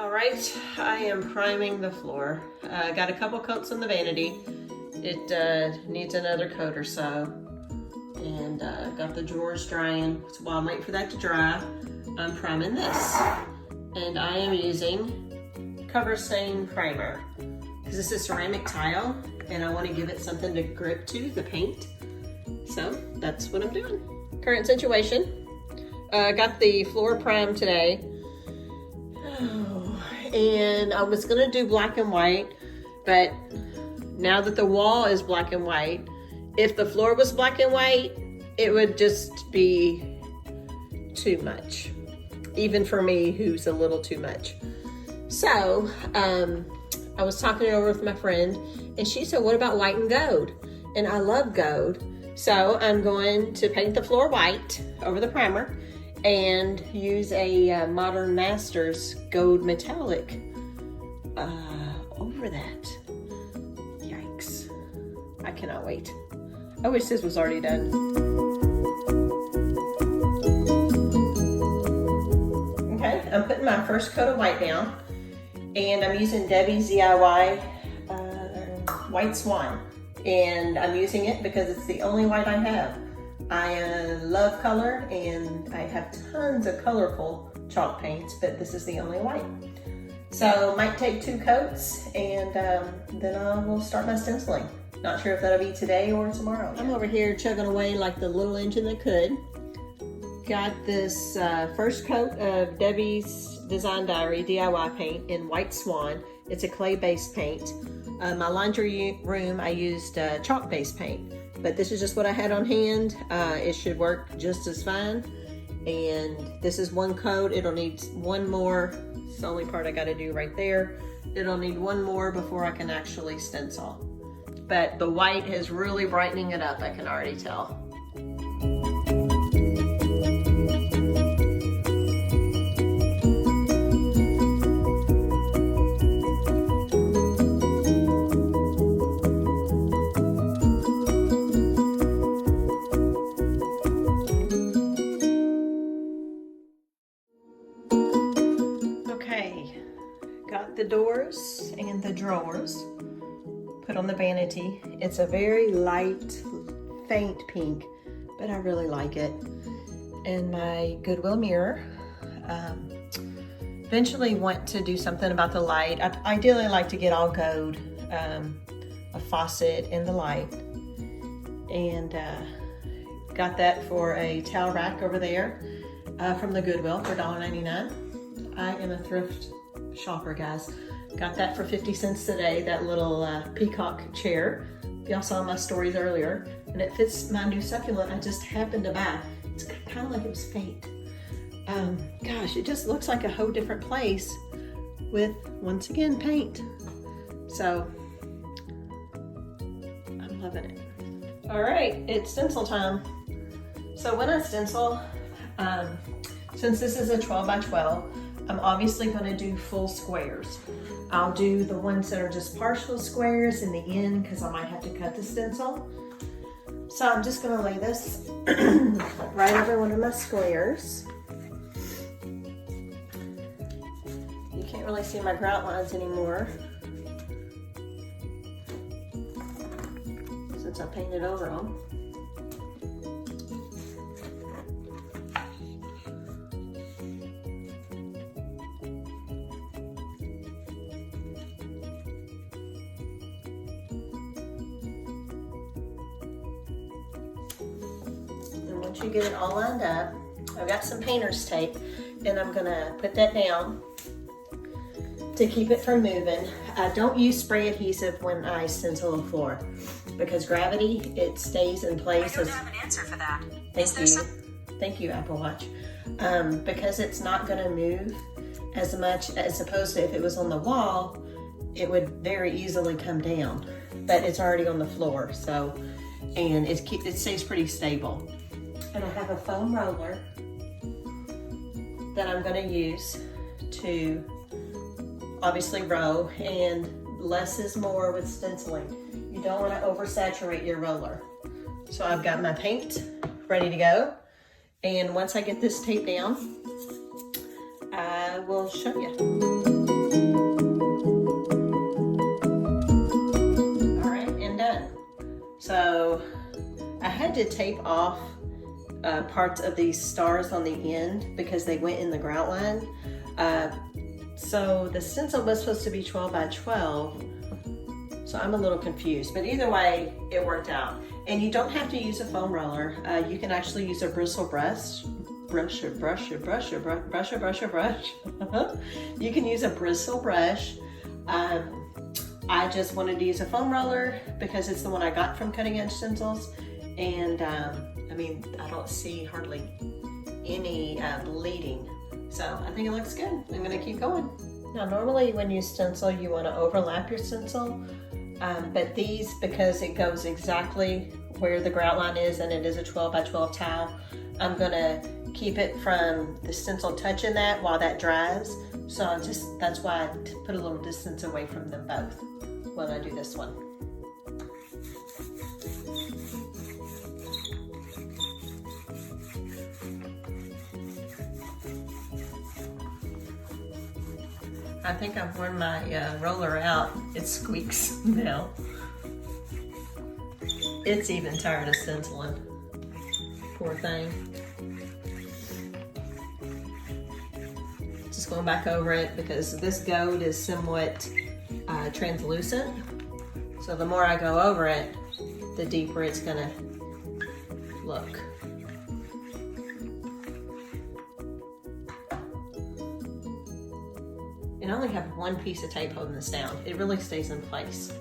All right, I am priming the floor. Got a couple coats on the vanity. It needs another coat or so. And got the drawers drying. So while I'm waiting for that to dry, I'm priming this. And I am using Cover Stain Primer. Because this is ceramic tile and I want to give it something to grip to, the paint. So that's what I'm doing. Current situation. Got the floor primed today. And I was gonna do black and white, but now that the wall is black and white, if the floor was black and white, it would just be too much. Even for me, who's a little too much. So, I was talking it over with my friend, and she said, what about white and gold? And I love gold. So I'm going to paint the floor white over the primer and use a Modern Masters gold metallic over that. Yikes. I cannot wait. I wish this was already done. Okay, I'm putting my first coat of white down, and I'm using Debbie's DIY White Swan. And I'm using it because it's the only white I have. I love color and I have tons of colorful chalk paints, but this is the only white. So might take 2 coats and then I will start my stenciling. Not sure if that'll be today or tomorrow. I'm over here chugging away like the little engine that could. Got this first coat of Debbie's Design Diary DIY paint in White Swan. It's a clay-based paint. My laundry room, I used chalk-based paint, but this is just what I had on hand. It should work just as fine. And this is 1 coat. It'll need 1 more. It's the only part I gotta do right there. It'll need 1 more before I can actually stencil. But the white is really brightening it up, I can already tell. Got the doors and the drawers put on the vanity. It's a very light, faint pink, but I really like it. And my Goodwill mirror. Eventually want to do something about the light. I'd ideally like to get all gold, a faucet and the light. And got that for a towel rack over there from the Goodwill for $1.99. I am a thrift shopper, guys. Got that for 50 cents today, that little peacock chair. Y'all saw my stories earlier, and it fits my new succulent I just happened to buy. It's kind of like it was fate. Gosh, it just looks like a whole different place with, once again, paint. So, I'm loving it. All right, it's stencil time. So when I stencil, since this is a 12 by 12, I'm obviously going to do full squares. I'll do the ones that are just partial squares in the end because I might have to cut the stencil. So I'm just going to lay this right over one of my squares. You can't really see my grout lines anymore since I painted over them. Once you get it all lined up, I've got some painter's tape and I'm gonna put that down to keep it from moving. I don't use spray adhesive when I stencil the floor because gravity, it stays in place. I don't have an answer for that. Thank you, Apple Watch. Because it's not gonna move as much as opposed to if it was on the wall, it would very easily come down, but it's already on the floor, so, and it stays pretty stable. And I have a foam roller that I'm going to use to obviously row, and less is more with stenciling. You don't want to oversaturate your roller. So I've got my paint ready to go, and once I get this tape down, I will show you. tape off parts of these stars on the end because they went in the grout line. So the stencil was supposed to be 12 by 12, so I'm a little confused, but either way, it worked out. And you don't have to use a foam roller. You can actually use a bristle brush. You can use a bristle brush. I just wanted to use a foam roller because it's the one I got from Cutting Edge Stencils, and I mean, I don't see hardly any bleeding, so I think it looks good. I'm gonna keep going. Now, normally when you stencil, you want to overlap your stencil, but these, because it goes exactly where the grout line is and it is a 12 by 12 tile, I'm gonna keep it from the stencil touching that while that dries. So that's why I put a little distance away from them both when I do this one. I think I've worn my roller out. It squeaks now. It's even tired of stenciling. Poor thing. Just going back over it because this gold is somewhat translucent. So the more I go over it, the deeper it's gonna look. And I only have one piece of tape holding this down. It really stays in place.